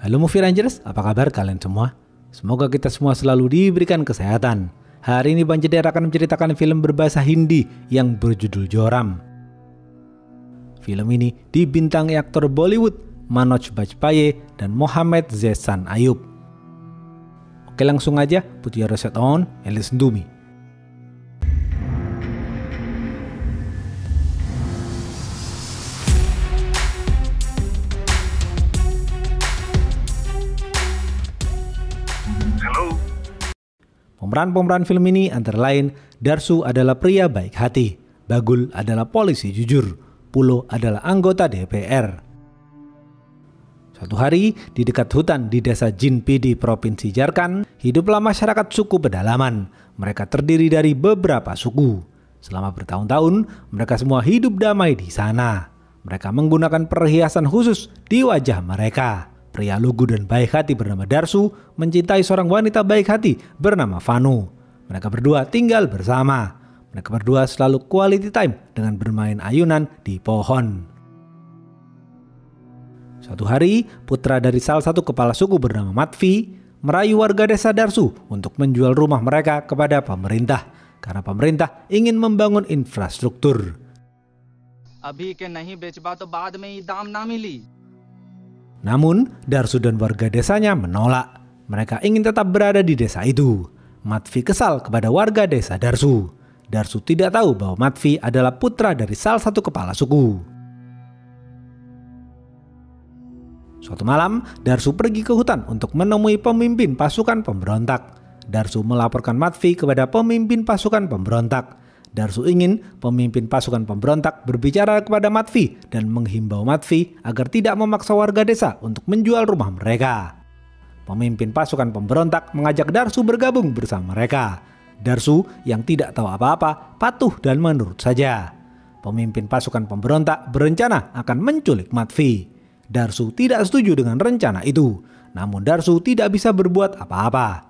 Halo Movie Rangers, apa kabar kalian semua? Semoga kita semua selalu diberikan kesehatan. Hari ini Bang Jeder akan menceritakan film berbahasa Hindi yang berjudul Joram. Film ini dibintangi aktor Bollywood Manoj Bajpayee dan Mohamed Zeshan Ayub. Oke, langsung aja, put your headset on and listen to me. Pemeran-pemeran film ini antara lain Darsu adalah pria baik hati, Bagul adalah polisi jujur, Pulo adalah anggota DPR. Suatu hari di dekat hutan di desa Jinpidi Provinsi Jharkhand, hiduplah masyarakat suku pedalaman. Mereka terdiri dari beberapa suku. Selama bertahun-tahun, mereka semua hidup damai di sana. Mereka menggunakan perhiasan khusus di wajah mereka. Pria lugu dan baik hati bernama Darsu mencintai seorang wanita baik hati bernama Vanu. Mereka berdua tinggal bersama. Mereka berdua selalu quality time dengan bermain ayunan di pohon. Suatu hari, putra dari salah satu kepala suku bernama Matvi merayu warga desa Darsu untuk menjual rumah mereka kepada pemerintah karena pemerintah ingin membangun infrastruktur. Abhi ke nahi bechba to baad mein daam na mili. Namun, Darsu dan warga desanya menolak. Mereka ingin tetap berada di desa itu. Matvi kesal kepada warga desa Darsu. Darsu tidak tahu bahwa Matvi adalah putra dari salah satu kepala suku. Suatu malam, Darsu pergi ke hutan untuk menemui pemimpin pasukan pemberontak. Darsu melaporkan Matvi kepada pemimpin pasukan pemberontak. Darsu ingin pemimpin pasukan pemberontak berbicara kepada Matvi dan menghimbau Matvi agar tidak memaksa warga desa untuk menjual rumah mereka. Pemimpin pasukan pemberontak mengajak Darsu bergabung bersama mereka. Darsu yang tidak tahu apa-apa patuh dan menurut saja. Pemimpin pasukan pemberontak berencana akan menculik Matvi. Darsu tidak setuju dengan rencana itu, namun Darsu tidak bisa berbuat apa-apa.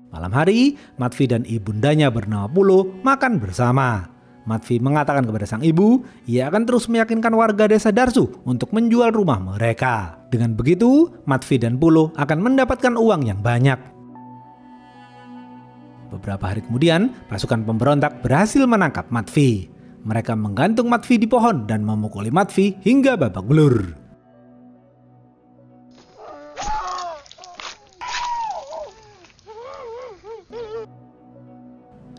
Malam hari, Matvi dan ibundanya bernama Pulo makan bersama. Matvi mengatakan kepada sang ibu, ia akan terus meyakinkan warga desa Darsu untuk menjual rumah mereka. Dengan begitu, Matvi dan Pulo akan mendapatkan uang yang banyak. Beberapa hari kemudian, pasukan pemberontak berhasil menangkap Matvi. Mereka menggantung Matvi di pohon dan memukuli Matvi hingga babak belur.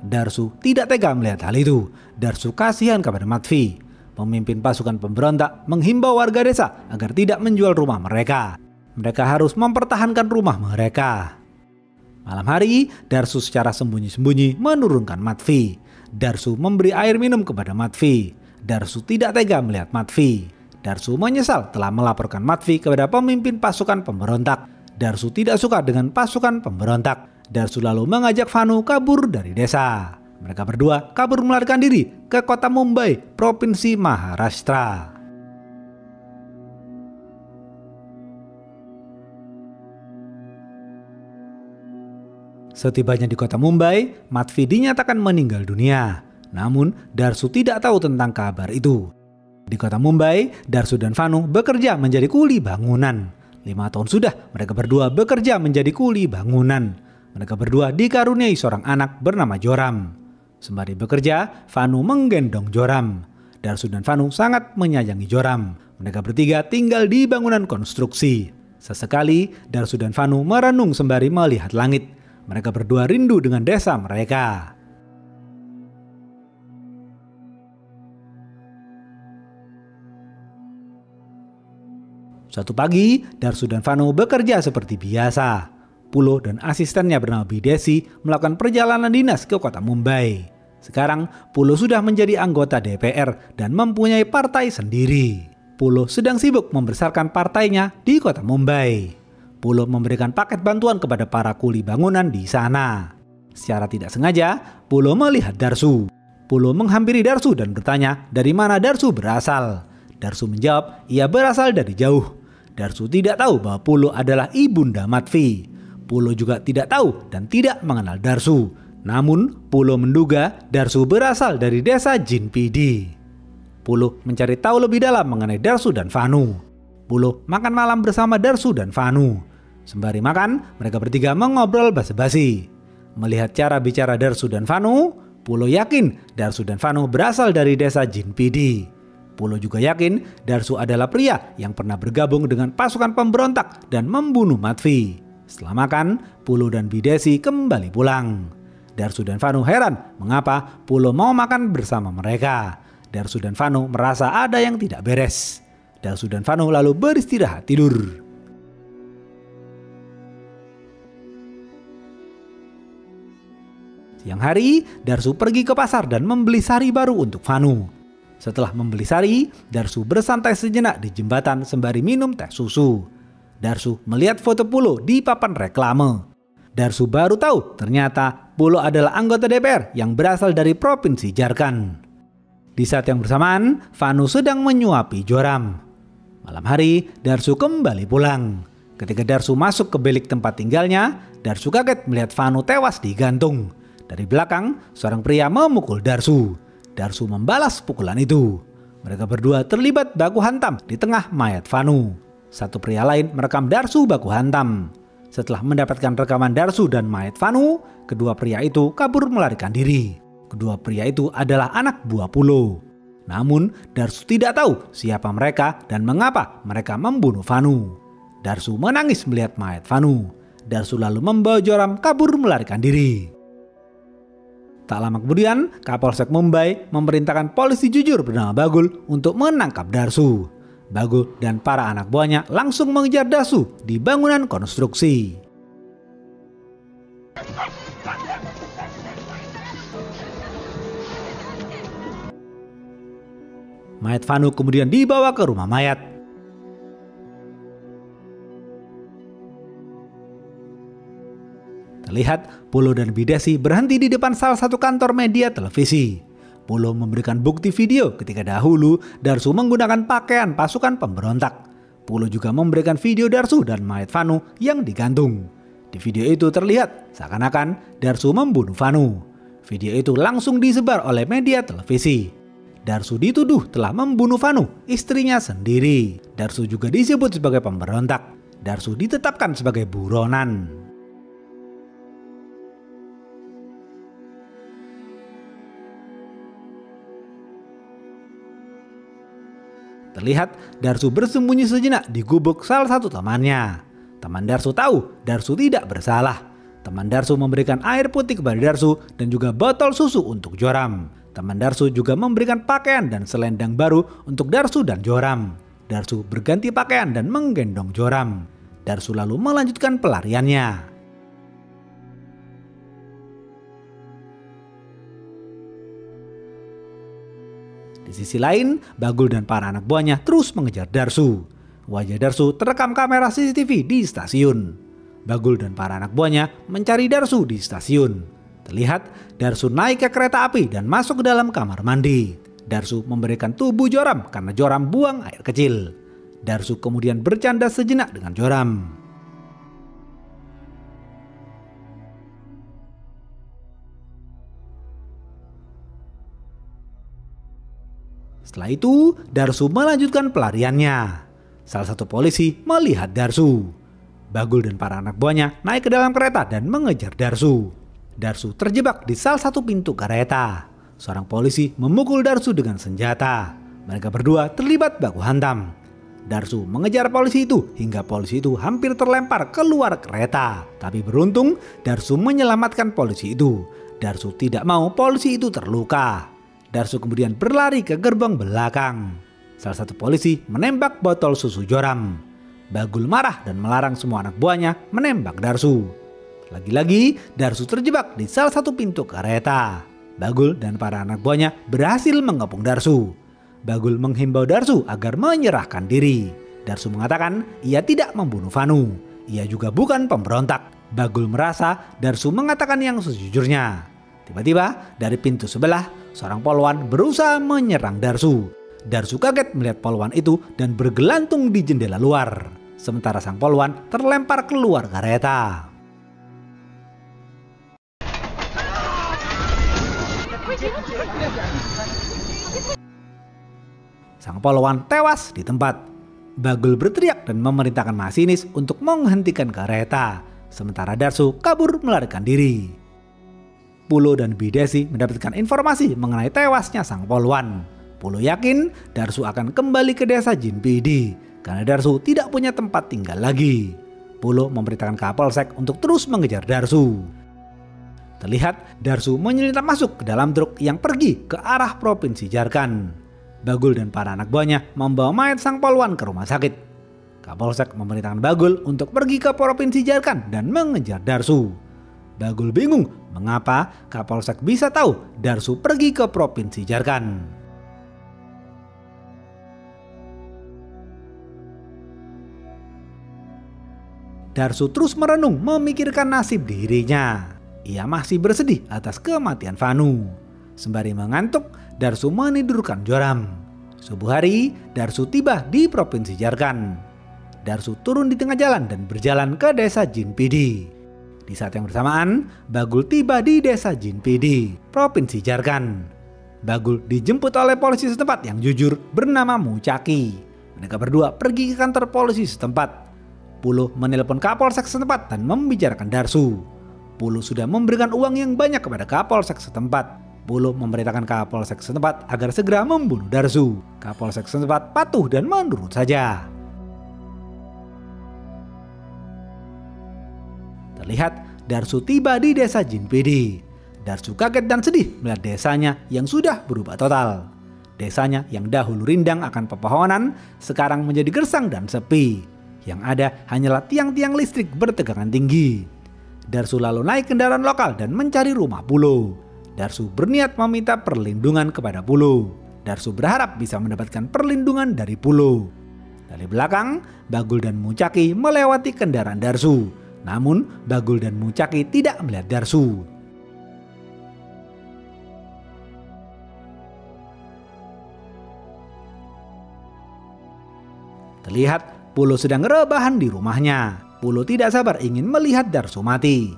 Darsu tidak tega melihat hal itu. Darsu kasihan kepada Matvi. Pemimpin pasukan pemberontak menghimbau warga desa agar tidak menjual rumah mereka. Mereka harus mempertahankan rumah mereka. Malam hari, Darsu secara sembunyi-sembunyi menurunkan Matvi. Darsu memberi air minum kepada Matvi. Darsu tidak tega melihat Matvi. Darsu menyesal telah melaporkan Matvi kepada pemimpin pasukan pemberontak. Darsu tidak suka dengan pasukan pemberontak. Darsu lalu mengajak Vanu kabur dari desa. Mereka berdua kabur melarikan diri ke kota Mumbai, Provinsi Maharashtra. Setibanya di kota Mumbai, Matvi dinyatakan meninggal dunia. Namun, Darsu tidak tahu tentang kabar itu. Di kota Mumbai, Darsu dan Vanu bekerja menjadi kuli bangunan. 5 tahun sudah mereka berdua bekerja menjadi kuli bangunan. Mereka berdua dikaruniai seorang anak bernama Joram. Sembari bekerja, Vanu menggendong Joram. Darsu dan Vanu sangat menyayangi Joram. Mereka bertiga tinggal di bangunan konstruksi. Sesekali, Darsu dan Vanu merenung sembari melihat langit. Mereka berdua rindu dengan desa mereka. Suatu pagi, Darsu dan Vanu bekerja seperti biasa. Pulo dan asistennya bernama Bidesi melakukan perjalanan dinas ke kota Mumbai. Sekarang, Pulo sudah menjadi anggota DPR dan mempunyai partai sendiri. Pulo sedang sibuk membesarkan partainya di kota Mumbai. Pulo memberikan paket bantuan kepada para kuli bangunan di sana. Secara tidak sengaja, Pulo melihat Darsu. Pulo menghampiri Darsu dan bertanya dari mana Darsu berasal. Darsu menjawab, ia berasal dari jauh. Darsu tidak tahu bahwa Pulo adalah ibunda Matvi. Pulo juga tidak tahu dan tidak mengenal Darsu. Namun, Pulo menduga Darsu berasal dari desa Jinpidi. Pulo mencari tahu lebih dalam mengenai Darsu dan Vanu. Pulo makan malam bersama Darsu dan Vanu. Sembari makan, mereka bertiga mengobrol basa-basi. Melihat cara bicara Darsu dan Vanu, Pulo yakin Darsu dan Vanu berasal dari desa Jinpidi. Pulo juga yakin Darsu adalah pria yang pernah bergabung dengan pasukan pemberontak dan membunuh Matvi. Setelah makan, Pulo dan Bidesi kembali pulang. Darsu dan Vanu heran mengapa Pulo mau makan bersama mereka. Darsu dan Vanu merasa ada yang tidak beres. Darsu dan Vanu lalu beristirahat tidur. Siang hari, Darsu pergi ke pasar dan membeli sari baru untuk Vanu. Setelah membeli sari, Darsu bersantai sejenak di jembatan sembari minum teh susu. Darsu melihat foto Pulo di papan reklame. Darsu baru tahu ternyata Pulo adalah anggota DPR yang berasal dari Provinsi Jharkhand. Di saat yang bersamaan, Vanu sedang menyuapi Joram. Malam hari, Darsu kembali pulang. Ketika Darsu masuk ke bilik tempat tinggalnya, Darsu kaget melihat Vanu tewas digantung. Dari belakang, seorang pria memukul Darsu. Darsu membalas pukulan itu. Mereka berdua terlibat baku hantam di tengah mayat Vanu. Satu pria lain merekam Darsu baku hantam. Setelah mendapatkan rekaman Darsu dan mayat Vanu, kedua pria itu kabur melarikan diri. Kedua pria itu adalah anak buah Pulo. Namun, Darsu tidak tahu siapa mereka dan mengapa mereka membunuh Vanu. Darsu menangis melihat mayat Vanu. Darsu lalu membawa Joram kabur melarikan diri. Tak lama kemudian, Kapolsek Mumbai memerintahkan polisi jujur bernama Bagul untuk menangkap Darsu. Bagul dan para anak buahnya langsung mengejar Darsu di bangunan konstruksi. Mayat Vanu kemudian dibawa ke rumah mayat. Terlihat Pulo dan Bidesi berhenti di depan salah satu kantor media televisi. Pulo memberikan bukti video ketika dahulu Darsu menggunakan pakaian pasukan pemberontak. Pulo juga memberikan video Darsu dan mayat Vanu yang digantung. Di video itu terlihat seakan-akan Darsu membunuh Vanu. Video itu langsung disebar oleh media televisi. Darsu dituduh telah membunuh Vanu, istrinya sendiri. Darsu juga disebut sebagai pemberontak. Darsu ditetapkan sebagai buronan. Terlihat Darsu bersembunyi sejenak di gubuk salah satu temannya. Teman Darsu tahu Darsu tidak bersalah. Teman Darsu memberikan air putih kepada Darsu dan juga botol susu untuk Joram. Teman Darsu juga memberikan pakaian dan selendang baru untuk Darsu dan Joram. Darsu berganti pakaian dan menggendong Joram. Darsu lalu melanjutkan pelariannya. Di sisi lain, Bagul dan para anak buahnya terus mengejar Darsu. Wajah Darsu terekam kamera CCTV di stasiun. Bagul dan para anak buahnya mencari Darsu di stasiun. Terlihat Darsu naik ke kereta api dan masuk ke dalam kamar mandi. Darsu memberikan tubuh Joram karena Joram buang air kecil. Darsu kemudian bercanda sejenak dengan Joram. Setelah itu, Darsu melanjutkan pelariannya. Salah satu polisi melihat Darsu. Bagul dan para anak buahnya naik ke dalam kereta dan mengejar Darsu. Darsu terjebak di salah satu pintu kereta. Seorang polisi memukul Darsu dengan senjata. Mereka berdua terlibat baku hantam. Darsu mengejar polisi itu hingga polisi itu hampir terlempar keluar kereta. Tapi beruntung, Darsu menyelamatkan polisi itu. Darsu tidak mau polisi itu terluka. Darsu kemudian berlari ke gerbang belakang. Salah satu polisi menembak botol susu Joram. Bagul marah dan melarang semua anak buahnya menembak Darsu. Lagi-lagi Darsu terjebak di salah satu pintu kereta. Bagul dan para anak buahnya berhasil mengepung Darsu. Bagul menghimbau Darsu agar menyerahkan diri. Darsu mengatakan ia tidak membunuh Vanu. Ia juga bukan pemberontak. Bagul merasa Darsu mengatakan yang sejujurnya. Tiba-tiba dari pintu sebelah, seorang polwan berusaha menyerang Darsu. Darsu kaget melihat polwan itu dan bergelantung di jendela luar. Sementara sang polwan terlempar keluar kereta. Sang polwan tewas di tempat. Bagul berteriak dan memerintahkan masinis untuk menghentikan kereta, sementara Darsu kabur melarikan diri. Pulo dan Bidesi mendapatkan informasi mengenai tewasnya sang polwan. Pulo yakin Darsu akan kembali ke desa Jinpidi karena Darsu tidak punya tempat tinggal lagi. Pulo memerintahkan Kapolsek untuk terus mengejar Darsu. Terlihat Darsu menyelinap masuk ke dalam truk yang pergi ke arah Provinsi Jharkhand. Bagul dan para anak buahnya membawa mayat sang polwan ke rumah sakit. Kapolsek memerintahkan Bagul untuk pergi ke Provinsi Jharkhand dan mengejar Darsu. Bagul bingung mengapa Kapolsek bisa tahu Darsu pergi ke Provinsi Jharkhand. Darsu terus merenung memikirkan nasib dirinya. Ia masih bersedih atas kematian Vanu. Sembari mengantuk, Darsu menidurkan Joram. Subuh hari, Darsu tiba di Provinsi Jharkhand. Darsu turun di tengah jalan dan berjalan ke desa Jinpidi. Di saat yang bersamaan, Bagul tiba di desa Jinpidi, Provinsi Jharkhand. Bagul dijemput oleh polisi setempat yang jujur bernama Muchaki. Mereka berdua pergi ke kantor polisi setempat. Pulo menelpon Kapolsek setempat dan membicarakan Darsu. Pulo sudah memberikan uang yang banyak kepada Kapolsek setempat. Pulo memerintahkan Kapolsek setempat agar segera membunuh Darsu. Kapolsek setempat patuh dan menurut saja. Terlihat Darsu tiba di desa Jinpidi. Darsu kaget dan sedih melihat desanya yang sudah berubah total. Desanya yang dahulu rindang akan pepohonan sekarang menjadi gersang dan sepi. Yang ada hanyalah tiang-tiang listrik bertegangan tinggi. Darsu lalu naik kendaraan lokal dan mencari rumah Pulo. Darsu berniat meminta perlindungan kepada Pulo. Darsu berharap bisa mendapatkan perlindungan dari Pulo. Dari belakang, Bagul dan Muchaki melewati kendaraan Darsu. Namun, Bagul dan Muchaki tidak melihat Darsu. Terlihat Pulo sedang rebahan di rumahnya. Pulo tidak sabar ingin melihat Darsu mati.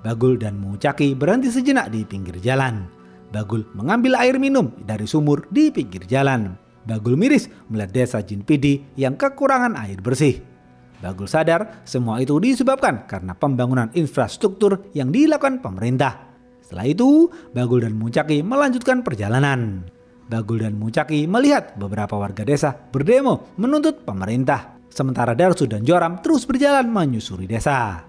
Bagul dan Muchaki berhenti sejenak di pinggir jalan. Bagul mengambil air minum dari sumur di pinggir jalan. Bagul miris melihat desa Jinpidi yang kekurangan air bersih. Bagul sadar semua itu disebabkan karena pembangunan infrastruktur yang dilakukan pemerintah. Setelah itu, Bagul dan Muchaki melanjutkan perjalanan. Bagul dan Muchaki melihat beberapa warga desa berdemo menuntut pemerintah. Sementara Darsu dan Joram terus berjalan menyusuri desa.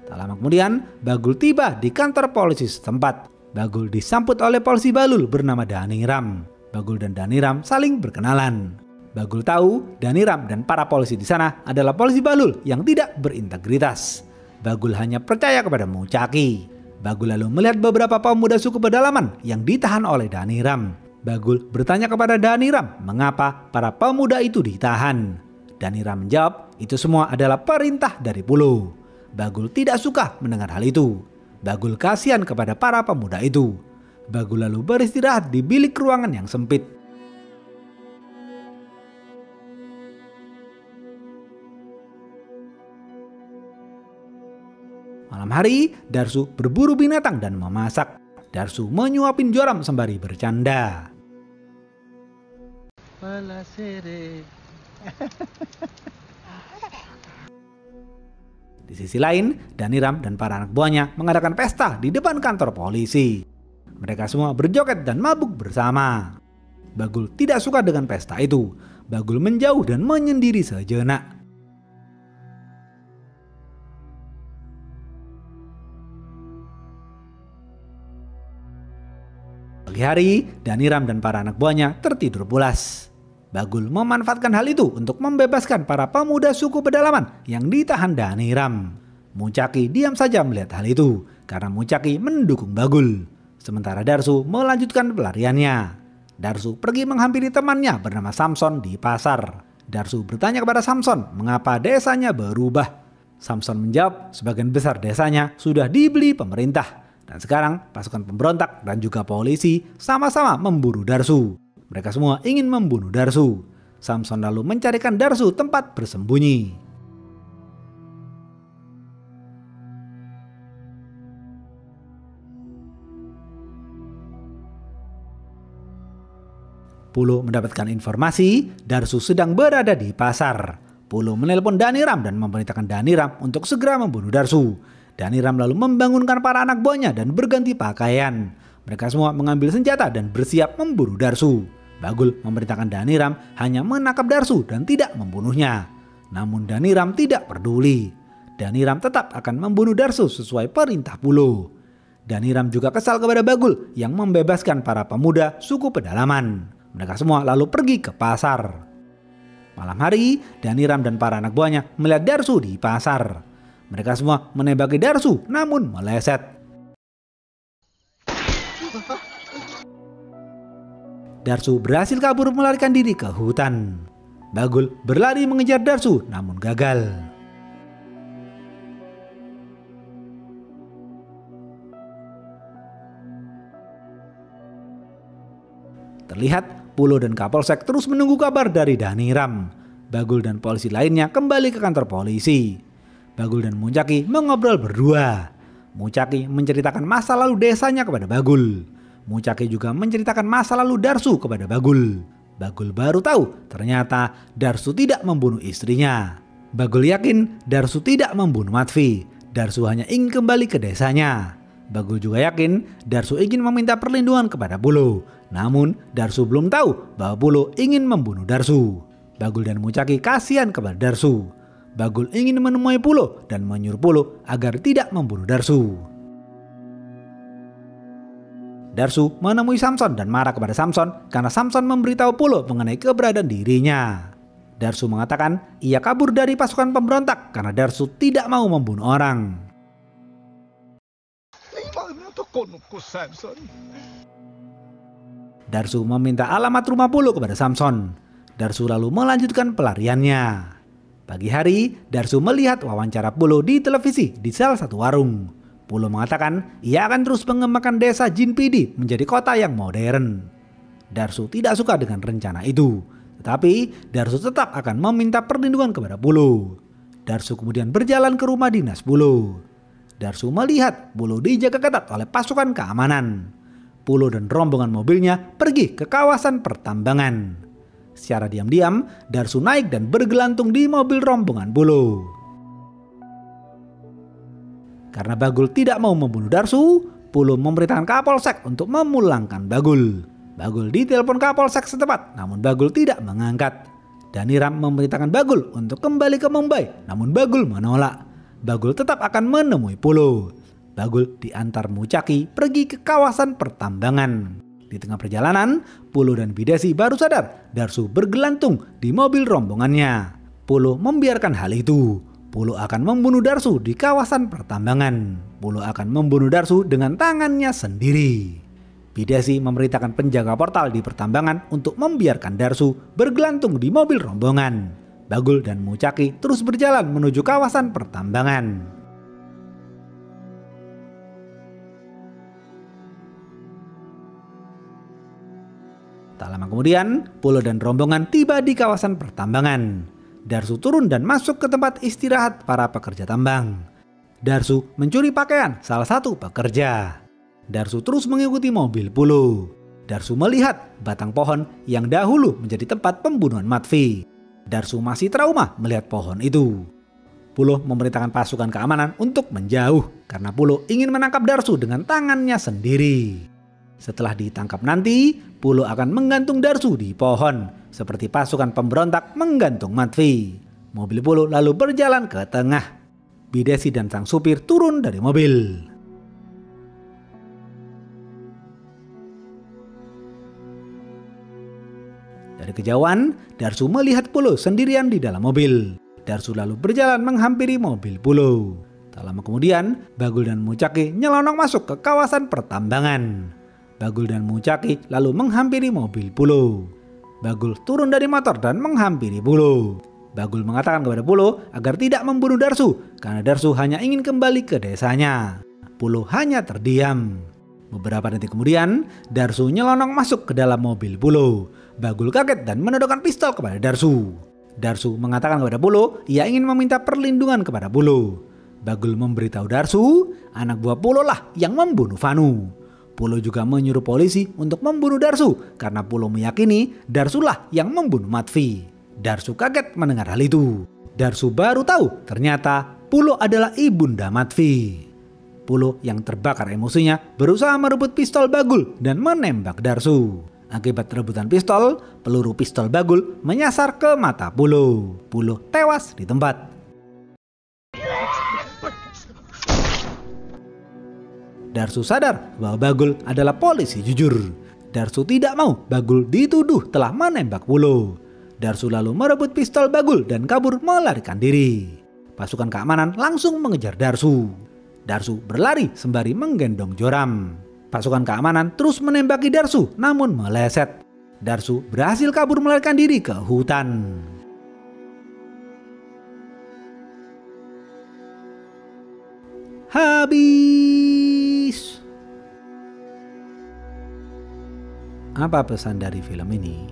Tak lama kemudian, Bagul tiba di kantor polisi setempat. Bagul disambut oleh polisi Balul bernama Daniram. Bagul dan Daniram saling berkenalan. Bagul tahu Daniram dan para polisi di sana adalah polisi Balul yang tidak berintegritas. Bagul hanya percaya kepada Muchaki. Bagul lalu melihat beberapa pemuda suku pedalaman yang ditahan oleh Daniram. Bagul bertanya kepada Daniram mengapa para pemuda itu ditahan. Daniram menjawab itu semua adalah perintah dari Pulo. Bagul tidak suka mendengar hal itu. Bagul kasihan kepada para pemuda itu. Bagul lalu beristirahat di bilik ruangan yang sempit. Malam hari, Darsu berburu binatang dan memasak. Darsu menyuapin Joram sembari bercanda. Di sisi lain, Daniram dan para anak buahnya mengadakan pesta di depan kantor polisi. Mereka semua berjoget dan mabuk bersama. Bagul tidak suka dengan pesta itu. Bagul menjauh dan menyendiri sejenak. Pagi hari, Daniram dan para anak buahnya tertidur pulas. Bagul memanfaatkan hal itu untuk membebaskan para pemuda suku pedalaman yang ditahan Daniram. Muchaki diam saja melihat hal itu karena Muchaki mendukung Bagul. Sementara Darsu melanjutkan pelariannya. Darsu pergi menghampiri temannya bernama Samson di pasar. Darsu bertanya kepada Samson mengapa desanya berubah. Samson menjawab sebagian besar desanya sudah dibeli pemerintah. Dan sekarang pasukan pemberontak dan juga polisi sama-sama memburu Darsu. Mereka semua ingin membunuh Darsu. Samson lalu mencarikan Darsu tempat bersembunyi. Pulo mendapatkan informasi Darsu sedang berada di pasar. Pulo menelpon Dhaniram dan memerintahkan Dhaniram untuk segera membunuh Darsu. Dhaniram lalu membangunkan para anak buahnya dan berganti pakaian. Mereka semua mengambil senjata dan bersiap membunuh Darsu. Bagul memerintahkan Dhaniram hanya menangkap Darsu dan tidak membunuhnya. Namun Dhaniram tidak peduli. Dhaniram tetap akan membunuh Darsu sesuai perintah Pulo. Dhaniram juga kesal kepada Bagul yang membebaskan para pemuda suku pedalaman. Mereka semua lalu pergi ke pasar. Malam hari, Dhaniram dan para anak buahnya melihat Darsu di pasar. Mereka semua menembaki Darsu namun meleset. Darsu berhasil kabur melarikan diri ke hutan. Bagul berlari mengejar Darsu namun gagal. Terlihat Pulo dan Kapolsek terus menunggu kabar dari Dhaniram. Bagul dan polisi lainnya kembali ke kantor polisi. Bagul dan Muncaki mengobrol berdua. Muncaki menceritakan masa lalu desanya kepada Bagul. Muncaki juga menceritakan masa lalu Darsu kepada Bagul. Bagul baru tahu ternyata Darsu tidak membunuh istrinya. Bagul yakin Darsu tidak membunuh Matfi. Darsu hanya ingin kembali ke desanya. Bagul juga yakin Darsu ingin meminta perlindungan kepada Pulo. Namun Darsu belum tahu bahwa Pulo ingin membunuh Darsu. Bagul dan Muncaki kasihan kepada Darsu. Bagul ingin menemui Pulo dan menyuruh Pulo agar tidak membunuh Darsu. Darsu menemui Samson dan marah kepada Samson karena Samson memberitahu Pulo mengenai keberadaan dirinya. Darsu mengatakan ia kabur dari pasukan pemberontak karena Darsu tidak mau membunuh orang. Darsu meminta alamat rumah Pulo kepada Samson. Darsu lalu melanjutkan pelariannya. Pagi hari, Darsu melihat wawancara Pulo di televisi di salah satu warung. Pulo mengatakan ia akan terus mengembangkan desa Jinpidi menjadi kota yang modern. Darsu tidak suka dengan rencana itu, tetapi Darsu tetap akan meminta perlindungan kepada Pulo. Darsu kemudian berjalan ke rumah dinas Pulo. Darsu melihat Pulo dijaga ketat oleh pasukan keamanan. Pulo dan rombongan mobilnya pergi ke kawasan pertambangan. Secara diam-diam, Darsu naik dan bergelantung di mobil rombongan Pulo. Karena Bagul tidak mau membunuh Darsu, Pulo memerintahkan Kapolsek untuk memulangkan Bagul. Bagul ditelepon Kapolsek setempat, namun Bagul tidak mengangkat. Dhaniram memerintahkan Bagul untuk kembali ke Mumbai, namun Bagul menolak. Bagul tetap akan menemui Pulo. Bagul diantar Muncaki pergi ke kawasan pertambangan. Di tengah perjalanan, Pulo dan Bidesi baru sadar Darsu bergelantung di mobil rombongannya. Pulo membiarkan hal itu. Pulo akan membunuh Darsu di kawasan pertambangan. Pulo akan membunuh Darsu dengan tangannya sendiri. Bidesi memerintahkan penjaga portal di pertambangan untuk membiarkan Darsu bergelantung di mobil rombongan. Bagul dan Muncaki terus berjalan menuju kawasan pertambangan. Tak lama kemudian, Pulo dan rombongan tiba di kawasan pertambangan. Darsu turun dan masuk ke tempat istirahat para pekerja tambang. Darsu mencuri pakaian salah satu pekerja. Darsu terus mengikuti mobil Pulo. Darsu melihat batang pohon yang dahulu menjadi tempat pembunuhan Matfi. Darsu masih trauma melihat pohon itu. Pulo memerintahkan pasukan keamanan untuk menjauh karena Pulo ingin menangkap Darsu dengan tangannya sendiri. Setelah ditangkap nanti, Pulo akan menggantung Darsu di pohon, seperti pasukan pemberontak menggantung Matfi. Mobil Pulo lalu berjalan ke tengah. Bidesi dan sang supir turun dari mobil. Dari kejauhan, Darsu melihat Pulo sendirian di dalam mobil. Darsu lalu berjalan menghampiri mobil Pulo. Tak lama kemudian, Bagul dan Muncaki nyelonong masuk ke kawasan pertambangan. Bagul dan Muncaki lalu menghampiri mobil Pulo. Bagul turun dari motor dan menghampiri Pulo. Bagul mengatakan kepada Pulo agar tidak membunuh Darsu karena Darsu hanya ingin kembali ke desanya. Pulo hanya terdiam. Beberapa detik kemudian, Darsu nyelonong masuk ke dalam mobil Pulo. Bagul kaget dan menodongkan pistol kepada Darsu. Darsu mengatakan kepada Pulo ia ingin meminta perlindungan kepada Pulo. Bagul memberitahu Darsu, anak buah Pulo lah yang membunuh Vanu. Pulo juga menyuruh polisi untuk membunuh Darsu karena Pulo meyakini Darsulah yang membunuh Matfi. Darsu kaget mendengar hal itu. Darsu baru tahu ternyata Pulo adalah ibunda Matfi. Pulo yang terbakar emosinya berusaha merebut pistol Bagul dan menembak Darsu. Akibat rebutan pistol, peluru pistol Bagul menyasar ke mata Pulo. Pulo tewas di tempat. Darsu sadar bahwa Bagul adalah polisi jujur. Darsu tidak mau Bagul dituduh telah menembak Pulo. Darsu lalu merebut pistol Bagul dan kabur melarikan diri. Pasukan keamanan langsung mengejar Darsu. Darsu berlari sembari menggendong Joram. Pasukan keamanan terus menembaki Darsu namun meleset. Darsu berhasil kabur melarikan diri ke hutan. Habis. Apa pesan dari film ini?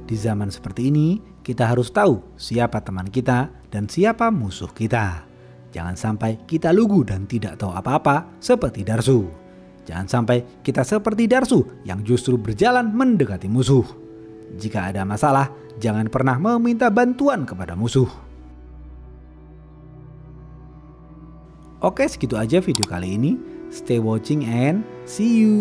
Di zaman seperti ini, kita harus tahu siapa teman kita dan siapa musuh kita. Jangan sampai kita lugu dan tidak tahu apa-apa seperti Darsu. Jangan sampai kita seperti Darsu yang justru berjalan mendekati musuh. Jika ada masalah, jangan pernah meminta bantuan kepada musuh. Oke, segitu aja video kali ini. Stay watching and see you.